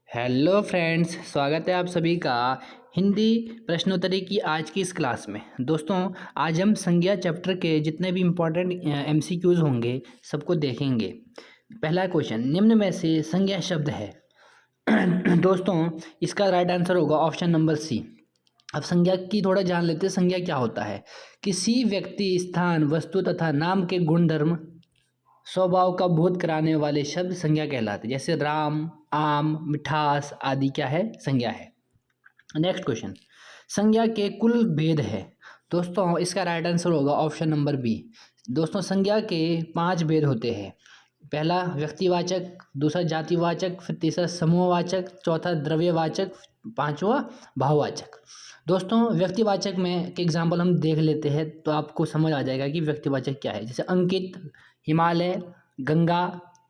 Hello friends, स्वागत है आप सभी का हिंदी प्रश्नोत्तरी की आज की इस क्लास में। दोस्तों, आज हम संज्ञा चैप्टर के जितने भी इम्पोर्टेंट एमसीक्यूज होंगे सबको देखेंगे। पहला क्वेश्चन, निम्न में से संज्ञा शब्द है। दोस्तों, इसका राइट आंसर होगा ऑप्शन नंबर सी। अब संज्ञा की थोड़ा जान लेते हैं। संज्ञा क्या होता है? किसी व्यक्ति, स्थान, वस्तु तथा नाम के गुणधर्म स्वभाव का बोध कराने वाले शब्द संज्ञा कहलाते हैं। जैसे राम, आम, मिठास आदि क्या है? संज्ञा है। नेक्स्ट क्वेश्चन, संज्ञा के कुल भेद है। दोस्तों, इसका राइट आंसर होगा ऑप्शन नंबर बी। दोस्तों, संज्ञा के 5 भेद होते हैं। पहला व्यक्तिवाचक, दूसरा जातिवाचक, फिर तीसरा समूहवाचक, चौथा द्रव्यवाचक, पांचवा भाववाचक। दोस्तों, व्यक्तिवाचक में के एग्जाम्पल हम देख लेते हैं तो आपको समझ आ जाएगा कि व्यक्तिवाचक क्या है। जैसे अंकित, हिमालय, गंगा,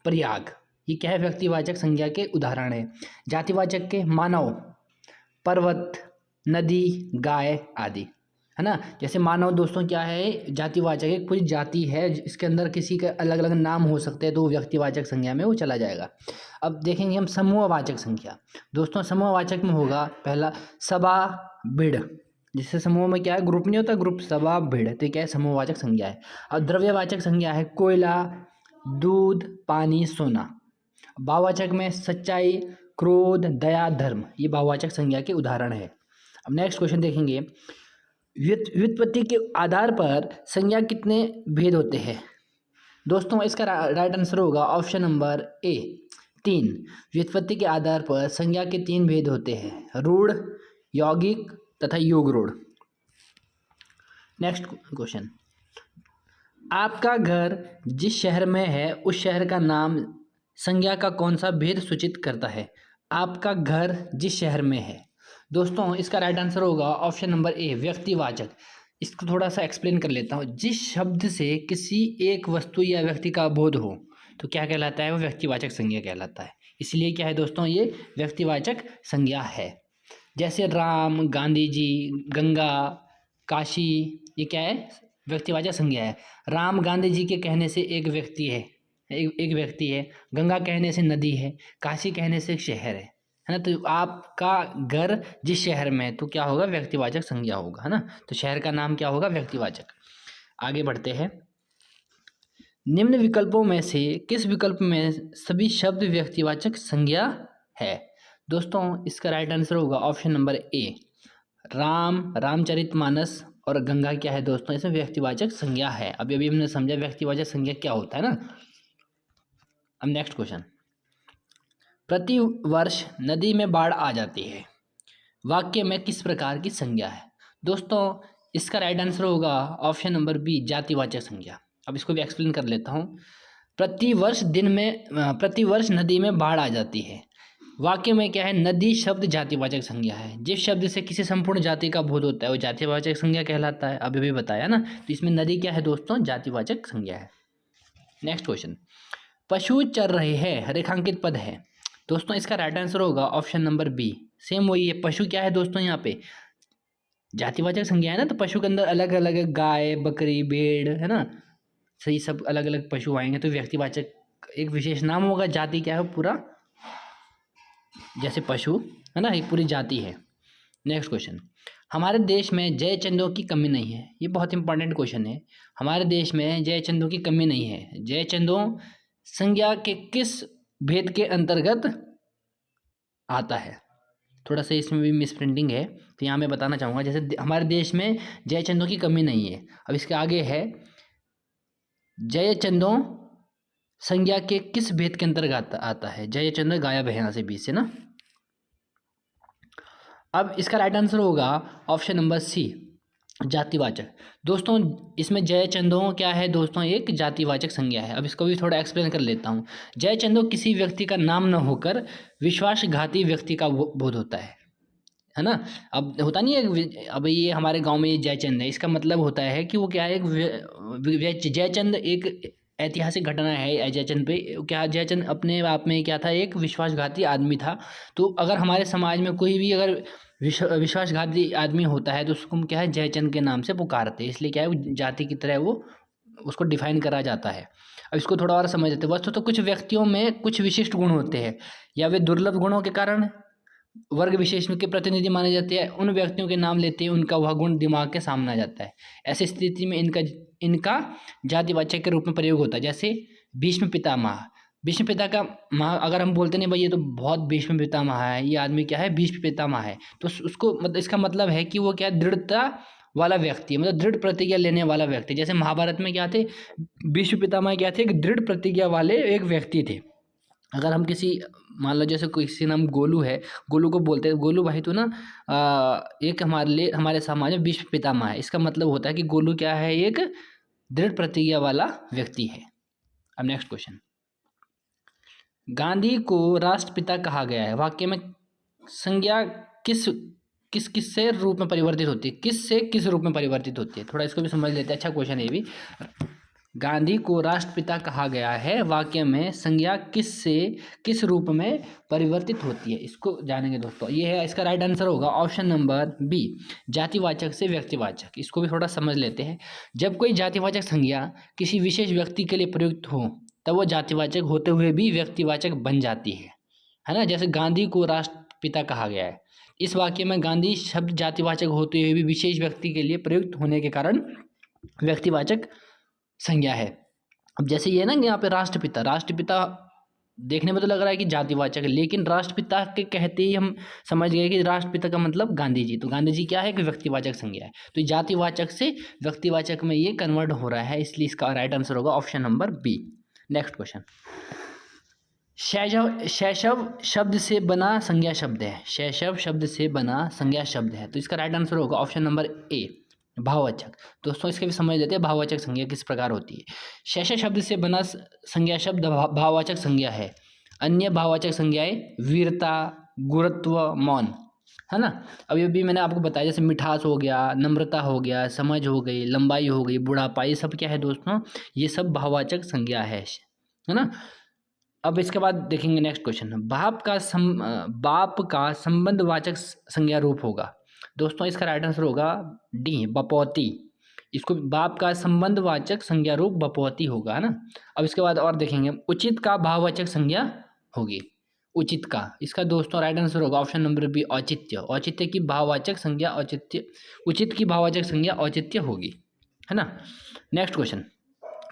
प्रयाग, ये क्या है? व्यक्तिवाचक संज्ञा के उदाहरण है। जातिवाचक के मानव, पर्वत, नदी, गाय आदि, है ना। जैसे मानव दोस्तों क्या है? जातिवाचक, एक पूरी जाति है, इसके अंदर किसी के अलग अलग नाम हो सकते हैं तो वो व्यक्तिवाचक संज्ञा में वो चला जाएगा। अब देखेंगे हम समूहवाचक संज्ञा। दोस्तों, समूहवाचक में होगा पहला सभा, भीड़। जिससे समूह में क्या है? ग्रुप नहीं होता, ग्रुप, सभा, भीड़, तो क्या है? समूहवाचक संज्ञा है। अब द्रव्यवाचक संज्ञा है कोयला, दूध, पानी, सोना। भाववाचक में सच्चाई, क्रोध, दया, धर्म, ये भाववाचक संज्ञा के उदाहरण है। अब नेक्स्ट क्वेश्चन देखेंगे, व्युत्पत्ति के आधार पर संज्ञा कितने भेद होते हैं? दोस्तों, इसका राइट आंसर होगा ऑप्शन नंबर ए, 3। व्युत्पत्ति के आधार पर संज्ञा के 3 भेद होते हैं, रूढ़, यौगिक तथा योग रूढ़। नेक्स्ट क्वेश्चन, आपका घर जिस शहर में है उस शहर का नाम संज्ञा का कौन सा भेद सूचित करता है? आपका घर जिस शहर में है। दोस्तों, इसका राइट आंसर होगा ऑप्शन नंबर ए, व्यक्तिवाचक। इसको थोड़ा सा एक्सप्लेन कर लेता हूँ। जिस शब्द से किसी एक वस्तु या व्यक्ति का बोध हो तो क्या कहलाता है? वो व्यक्तिवाचक संज्ञा कहलाता है। इसलिए क्या है दोस्तों? ये व्यक्तिवाचक संज्ञा है। जैसे राम, गांधी जी, गंगा, काशी, ये क्या है? व्यक्तिवाचक संज्ञा है। राम गांधी जी के कहने से एक व्यक्ति है, एक व्यक्ति है। गंगा कहने से नदी है। काशी कहने से एक शहर है ना। तो आपका घर जिस शहर में है तो क्या होगा? व्यक्तिवाचक संज्ञा होगा, है ना। तो शहर का नाम क्या होगा? व्यक्तिवाचक। आगे बढ़ते हैं। निम्न विकल्पों में से किस विकल्प में सभी शब्द व्यक्तिवाचक संज्ञा है? दोस्तों, इसका राइट आंसर होगा option number A, Ram, Ramcharitmanas और गंगा क्या है दोस्तों? इसमें व्यक्तिवाचक संज्ञा है। अभी अभी हमने समझा व्यक्तिवाचक संज्ञा क्या होता है ना। अब नेक्स्ट क्वेश्चन, प्रति वर्ष नदी में बाढ़ आ जाती है, वाक्य में किस प्रकार की संज्ञा है? दोस्तों, इसका राइट आंसर होगा ऑप्शन नंबर बी, जातिवाचक संज्ञा। अब इसको भी एक्सप्लेन कर लेता हूँ। प्रति वर्ष नदी में बाढ़ आ जाती है, वाक्य में क्या है? नदी शब्द जातिवाचक संज्ञा है। जिस शब्द से किसी संपूर्ण जाति का बोध होता है वो जातिवाचक संज्ञा कहलाता है। अभी भी बताया ना। तो इसमें नदी क्या है दोस्तों? जातिवाचक संज्ञा है। नेक्स्ट क्वेश्चन, पशु चर रहे हैं, रेखांकित पद है। दोस्तों, इसका राइट आंसर होगा ऑप्शन नंबर बी, सेम वही है। पशु क्या है दोस्तों? यहाँ पे जातिवाचक संज्ञा है ना। तो पशु के अंदर अलग अलग गाय, बकरी, भेड़, है ना। सही, सब अलग अलग पशु आएंगे तो व्यक्तिवाचक एक विशेष नाम होगा। जाति क्या है? पूरा, जैसे पशु, है ना, एक पूरी जाति है। नेक्स्ट क्वेश्चन, हमारे देश में जय चंदों की कमी नहीं है। ये बहुत इंपॉर्टेंट क्वेश्चन है। हमारे देश में जय चंदों की कमी नहीं है। जय चंदों संज्ञा के किस भेद के अंतर्गत आता है? थोड़ा सा इसमें भी मिस प्रिंटिंग है तो यहाँ मैं बताना चाहूँगा। जैसे हमारे देश में जय चंदों की कमी नहीं है। अब इसके आगे है, जय चंदों संज्ञा के किस भेद के अंतर्गत आता है? जय चंद गायब है यहाँ से, बीच से ना। अब इसका राइट आंसर होगा ऑप्शन नंबर सी, जातिवाचक। दोस्तों, इसमें जय चंदों क्या है दोस्तों? एक जातिवाचक संज्ञा है। अब इसको भी थोड़ा एक्सप्लेन कर लेता हूँ। जय चंदों किसी व्यक्ति का नाम न होकर विश्वासघाती व्यक्ति का बोध होता है ना। अब होता नहीं है, अब ये हमारे गांव में ये जयचंद है, इसका मतलब होता है कि वो क्या है? जयचंद एक ऐतिहासिक घटना है। जयचंद पे क्या, जयचंद अपने आप में क्या था? एक विश्वासघाती आदमी था। तो अगर हमारे समाज में कोई भी अगर विश्वासघाती आदमी होता है तो उसको क्या है? जयचंद के नाम से पुकारते हैं। इसलिए क्या है? वो जाति की तरह वो उसको डिफाइन करा जाता है। अब अब इसको थोड़ा और समझ लेते हैं। वस्तु तो कुछ व्यक्तियों में कुछ विशिष्ट गुण होते हैं, या वे दुर्लभ गुणों के कारण वर्ग विशेष के प्रतिनिधि माने जाते हैं। उन व्यक्तियों के नाम लेते ही उनका वह गुण दिमाग के सामने आ जाता है। ऐसी स्थिति में इनका इनका जातिवाचक के रूप में प्रयोग होता है। जैसे भीष्म पितामह, भीष्म पिता का मह अगर हम बोलते नहीं भाई ये तो बहुत भीष्म पितामह है, ये आदमी क्या है, भीष्म पितामह है, तो उसको मतलब इसका मतलब है कि वो क्या दृढ़ता वाला व्यक्ति है, मतलब दृढ़ प्रतिज्ञा लेने वाला व्यक्ति। जैसे महाभारत में क्या थे, भीष्म पितामह क्या थे, एक दृढ़ प्रतिज्ञा वाले एक व्यक्ति थे। अगर हम किसी मान लो जैसे कोई किसी नाम गोलू है, गोलू को बोलते हैं गोलू भाई तो ना एक हमारे लिए हमारे समाज में भीष्म पितामह है, इसका मतलब होता है कि गोलू क्या है, एक दृढ़ प्रतिज्ञा वाला व्यक्ति है। अब नेक्स्ट क्वेश्चन, गांधी को राष्ट्रपिता कहा गया है, वाक्य में संज्ञा किस किस किस से रूप में परिवर्तित होती है, किस से किस रूप में परिवर्तित होती है, थोड़ा इसको भी समझ लेते हैं। अच्छा क्वेश्चन है ये भी। गांधी को राष्ट्रपिता कहा गया है, वाक्य में संज्ञा किस से किस रूप में परिवर्तित होती है, इसको जानेंगे दोस्तों। ये है इसका राइट आंसर होगा ऑप्शन नंबर बी, जातिवाचक से व्यक्तिवाचक। इसको भी थोड़ा समझ लेते हैं। जब कोई जातिवाचक संज्ञा किसी विशेष व्यक्ति के लिए प्रयुक्त हो तब वो जातिवाचक होते हुए भी व्यक्तिवाचक बन जाती है ना। जैसे गांधी को राष्ट्रपिता कहा गया है, इस वाक्य में गांधी शब्द जातिवाचक होते हुए भी विशेष व्यक्ति के लिए प्रयुक्त होने के कारण व्यक्तिवाचक संज्ञा है। अब जैसे ये ना यहाँ पे राष्ट्रपिता, राष्ट्रपिता देखने में तो लग रहा है कि जातिवाचक है, लेकिन राष्ट्रपिता के कहते ही हम समझ गए कि राष्ट्रपिता का मतलब गांधी जी, तो गांधी जी क्या है कि व्यक्तिवाचक संज्ञा है, तो जातिवाचक से व्यक्तिवाचक में ये कन्वर्ट हो रहा है, इसलिए इसका राइट आंसर होगा option number B. Next question, शैशव शैशव शब्द से बना संज्ञा शब्द है, शैशव शब्द से बना संज्ञा शब्द है, तो इसका राइट आंसर होगा ऑप्शन नंबर ए, भाववाचक। दोस्तों इसके भी समझ लेते हैं भाववाचक संज्ञा किस प्रकार होती है। शैशव शब्द से बना संज्ञा शब्द भाववाचक संज्ञा है। अन्य भाववाचक संज्ञाएं वीरता, गुरुत्व, मौन, है ना। अब ये भी मैंने आपको बताया, जैसे मिठास हो गया, नम्रता हो गया, समझ हो गई, लंबाई हो गई, बुढ़ापा, ये सब क्या है दोस्तों, ये सब भाववाचक संज्ञा है ना। अब इसके बाद देखेंगे नेक्स्ट क्वेश्चन, बाप का संबंधवाचक संज्ञा रूप होगा। दोस्तों इसका राइट आंसर होगा डी, बपौती। इसको बाप का संबंधवाचक संज्ञा रूप बपौती होगा, है ना। अब इसके बाद और देखेंगे, उचित का भाववाचक संज्ञा होगी, उचित का, इसका दोस्तों राइट आंसर होगा ऑप्शन नंबर बी, औचित्य। औचित्य की भाववाचक संज्ञा औचित्य, उचित की भाववाचक संज्ञा औचित्य होगी, है ना। नेक्स्ट क्वेश्चन,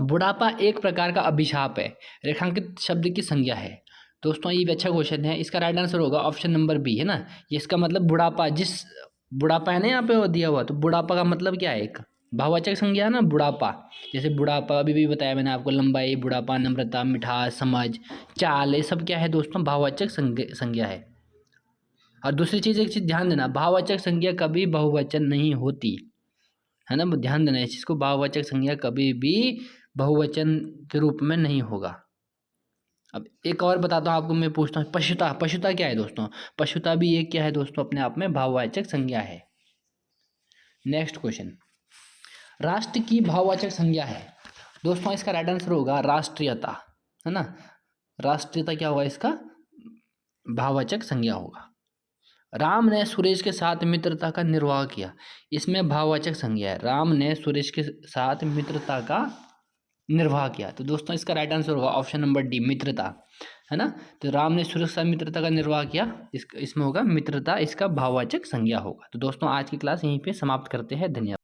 बुढ़ापा एक प्रकार का अभिशाप है, रेखांकित शब्द की संज्ञा है। दोस्तों ये भी अच्छा क्वेश्चन है, इसका राइट आंसर होगा ऑप्शन नंबर बी, है ना। इसका मतलब बुढ़ापा, जिस बुढ़ापा है ना यहाँ पे दिया हुआ, तो बुढ़ापा का मतलब क्या है, एक भाववाचक संज्ञा है ना बुढ़ापा। जैसे बुढ़ापा अभी भी बताया मैंने आपको, लंबाई, बुढ़ापा, नम्रता, मिठास, समझ, चाल, ये सब क्या है दोस्तों, भाववाचक संज्ञा है। और दूसरी चीज़, एक चीज़ ध्यान देना, भाववाचक संज्ञा कभी बहुवचन नहीं होती, है ना, ध्यान देना इस चीज़ को, भाववाचक संज्ञा कभी भी बहुवचन के रूप में नहीं होगा। अब एक और बताता हूँ आपको, मैं पूछता हूँ, पशुता, पशुता क्या है दोस्तों, पशुता भी एक क्या है दोस्तों, अपने आप में भाववाचक संज्ञा है। नेक्स्ट क्वेश्चन, राष्ट्र की भाववाचक संज्ञा है। दोस्तों इसका राइट आंसर होगा राष्ट्रीयता, है ना। राष्ट्रीयता क्या होगा, इसका भाववाचक संज्ञा होगा। राम ने सुरेश के साथ मित्रता का निर्वाह किया, इसमें भाववाचक संज्ञा है, राम ने सुरेश के साथ मित्रता का निर्वाह किया, तो दोस्तों इसका राइट आंसर होगा ऑप्शन नंबर डी, मित्रता, है ना। तो राम ने सुरेश के साथ मित्रता का निर्वाह किया, इसमें होगा मित्रता, इसका भाववाचक संज्ञा होगा। तो दोस्तों आज की क्लास यहीं पे समाप्त करते हैं, धन्यवाद।